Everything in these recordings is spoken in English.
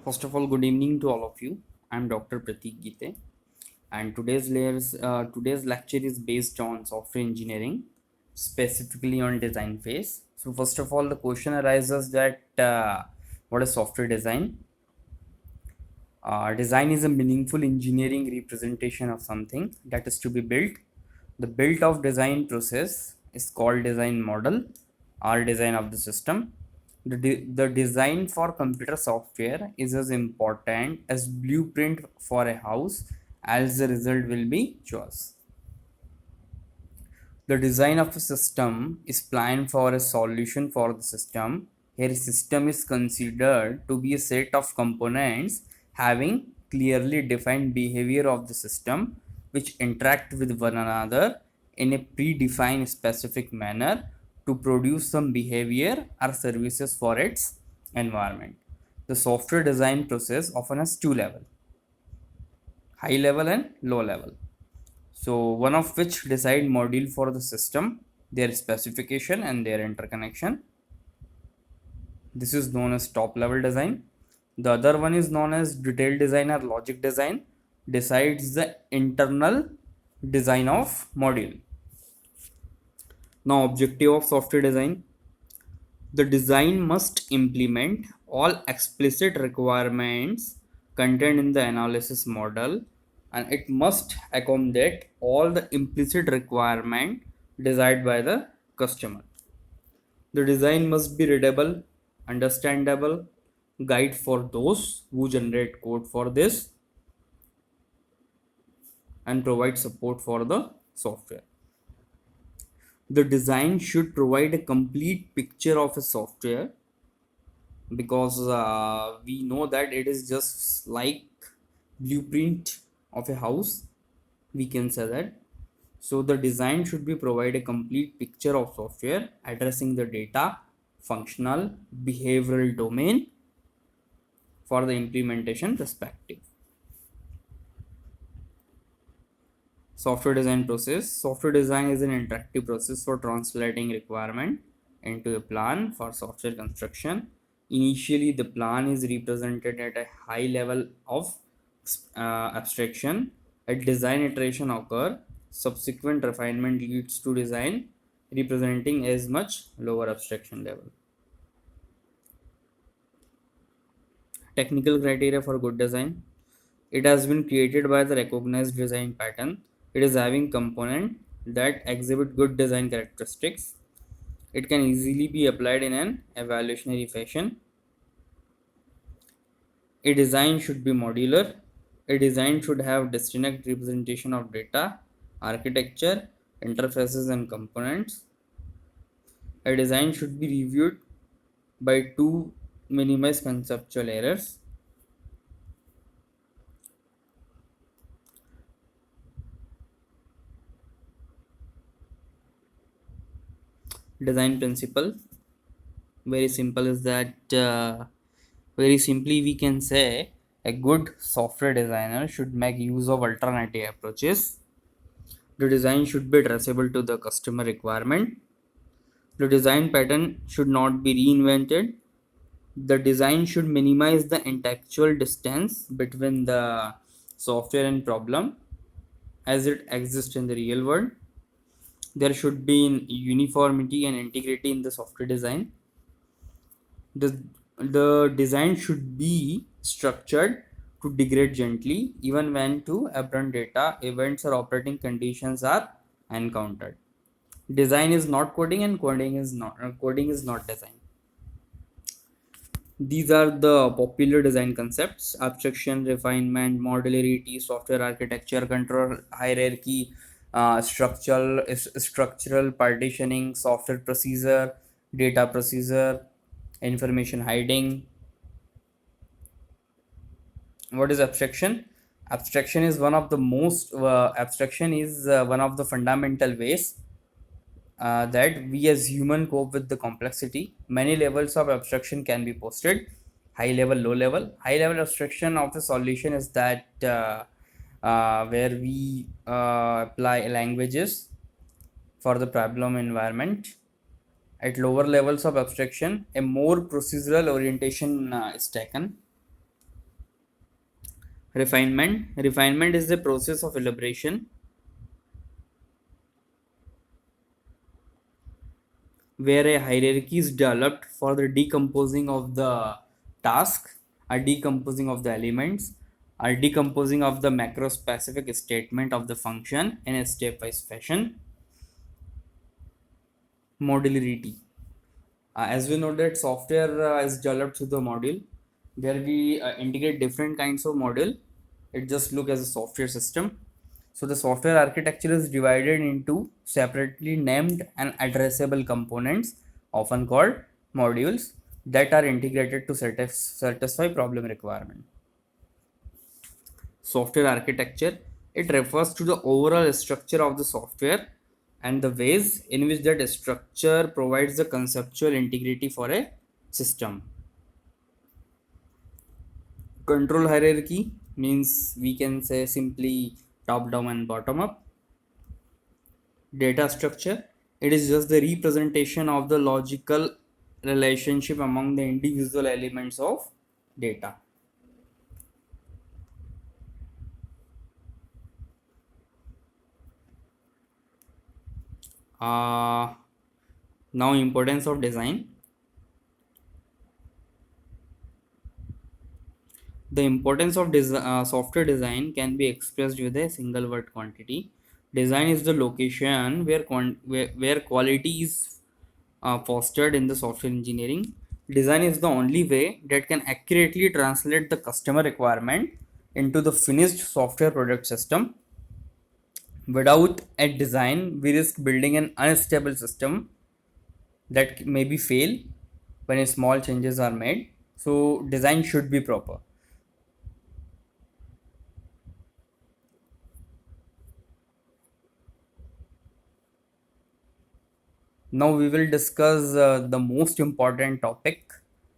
First of all, good evening to all of you. I'm Dr. Pratik Gite, and today's lecture is based on software engineering, specifically on design phase. So, first of all, the question arises that what is software design? Design is a meaningful engineering representation of something that is to be built. The built of design process is called design model or design of the system. The design for computer software is as important as blueprint for a house as the result will be choice. The design of a system is planned for a solution for the system. Here, system is considered to be a set of components having clearly defined behavior of the system which interact with one another in a predefined specific manner to produce some behavior or services for its environment. The software design process often has two levels, high level and low level. So one of which decide module for the system, their specification and their interconnection. This is known as top level design. The other one is known as detailed design or logic design, decides the internal design of module. Now objective of software design. The design must implement all explicit requirements contained in the analysis model, and it must accommodate all the implicit requirement desired by the customer. The design must be readable, understandable, guide for those who generate code for this, and provide support for the software. The design should provide a complete picture of a software because we know that it is just like blueprint of a house, we can say that. So the design should be provide a complete picture of software addressing the data, functional, behavioral domain for the implementation perspective. Software design process. Software design is an interactive process for translating requirement into a plan for software construction. Initially, the plan is represented at a high level of abstraction. At design iteration occur, subsequent refinement leads to design representing as much lower abstraction level. Technical criteria for good design. It has been created by the recognized design pattern. It is having component that exhibit good design characteristics. It can easily be applied in an evaluationary fashion. A design should be modular. A design should have distinct representation of data, architecture, interfaces and components. A design should be reviewed by to minimize conceptual errors. Design principle, very simple, is that very simply we can say a good software designer should make use of alternative approaches. The design should be addressable to the customer requirement. The design pattern should not be reinvented. The design should minimize the intellectual distance between the software and problem as it exists in the real world. There should be uniformity and integrity in the software design. The design should be structured to degrade gently even when two aberrant data events or operating conditions are encountered. Design is not coding and coding is not design. These are the popular design concepts: abstraction, refinement, modularity, software architecture, control hierarchy, structural partitioning, software procedure, data procedure, information hiding. What is abstraction? Abstraction is one of the fundamental ways that we as human cope with the complexity. Many levels of abstraction can be posted: high level, low level. High level abstraction of the solution is that where we apply languages for the problem environment. At lower levels of abstraction, a more procedural orientation is taken. Refinement is the process of elaboration where a hierarchy is developed for the decomposing of the task, or decomposing of the elements, or decomposing of the macro specific statement of the function in a stepwise fashion. Modularity. As we know that software is developed through the module where we integrate different kinds of module. It just look as a software system. So the software architecture is divided into separately named and addressable components, often called modules, that are integrated to satisfy problem requirement. Software architecture, it refers to the overall structure of the software and the ways in which that structure provides the conceptual integrity for a system. Control hierarchy means we can say simply top down and bottom up. Data structure, it is just the representation of the logical relationship among the individual elements of data. Now importance of design. The importance of software design can be expressed with a single word quantity. Design is the location where quality is fostered in the software engineering. Design is the only way that can accurately translate the customer requirement into the finished software product system. Without a design, we risk building an unstable system that maybe fail when small changes are made. So design should be proper. Now we will discuss the most important topic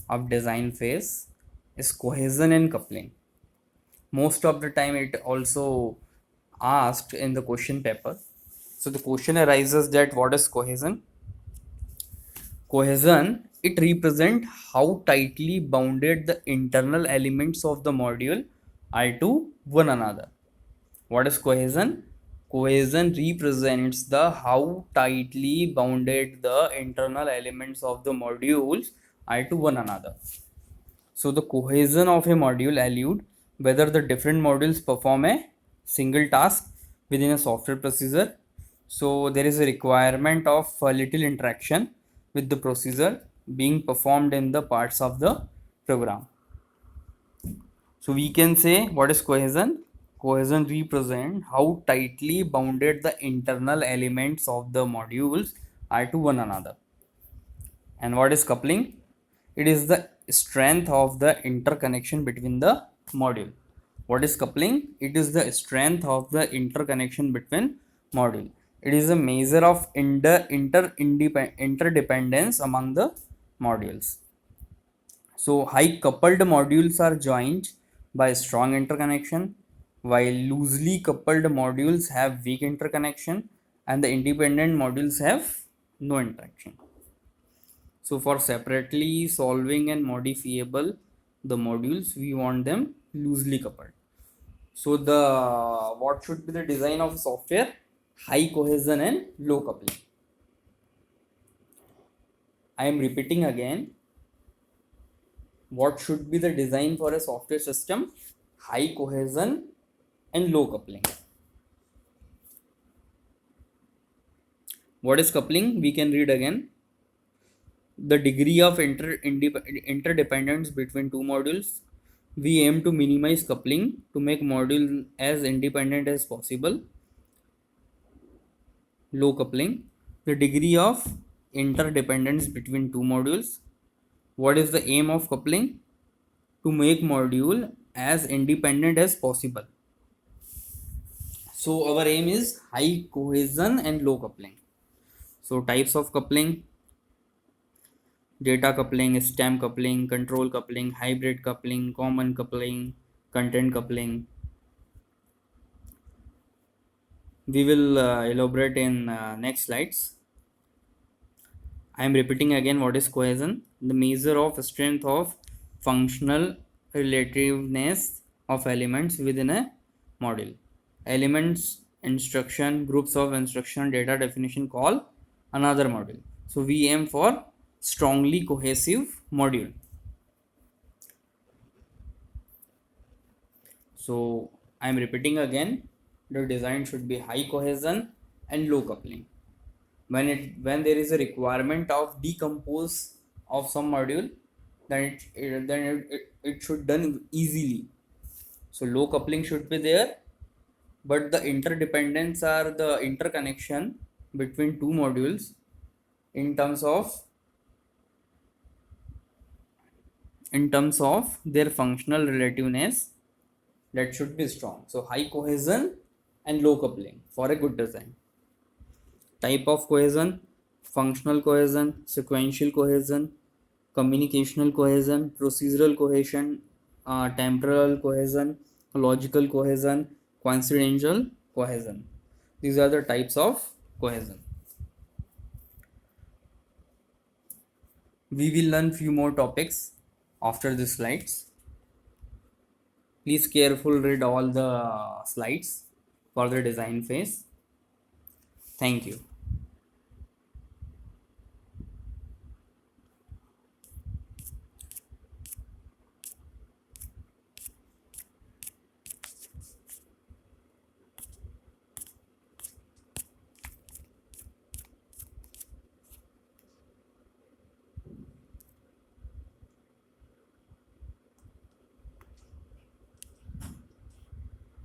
of design phase is cohesion and coupling. Most of the time it also asked in the question paper. So the question arises that what is cohesion? Cohesion, it represents how tightly bounded the internal elements of the module are to one another. What is cohesion? Cohesion represents the how tightly bounded the internal elements of the modules are to one another. So the cohesion of a module allude whether the different modules perform a single task within a software procedure. So there is a requirement of a little interaction with the procedure being performed in the parts of the program. So we can say what is cohesion? Cohesion represent how tightly bounded the internal elements of the modules are to one another. And what is coupling? It is the strength of the interconnection between the module. What is coupling? It is the strength of the interconnection between module. It is a measure of interdependence among the modules. So high coupled modules are joined by strong interconnection, while loosely coupled modules have weak interconnection and the independent modules have no interaction. So for separately solving and modifiable the modules, we want them loosely coupled. So the what should be the design of software? High cohesion and low coupling. I am repeating again. What should be the design for a software system? High cohesion and low coupling. What is coupling? We can read again. The degree of interdependence between two modules. We aim to minimize coupling to make module as independent as possible. Low coupling, the degree of interdependence between two modules. What is the aim of coupling? To make module as independent as possible. So our aim is high cohesion and low coupling. So types of coupling: data coupling, stem coupling, control coupling, hybrid coupling, common coupling, content coupling. We will elaborate in next slides. I am repeating again what is cohesion. The measure of strength of functional relativeness of elements within a module. Elements, instruction, groups of instruction, data definition call another module. So we aim for strongly cohesive module. So I am repeating again, the design should be high cohesion and low coupling. When there is a requirement of decompose of some module, then it should done easily. So low coupling should be there, but the interdependence are the interconnection between two modules in terms of their functional relativeness, that should be strong. So high cohesion and low coupling for a good design. Type of cohesion: functional cohesion, sequential cohesion, communicational cohesion, procedural cohesion, temporal cohesion, logical cohesion, coincidental cohesion. These are the types of cohesion. We will learn few more topics after the slides. Please careful read all the slides for the design phase. Thank you.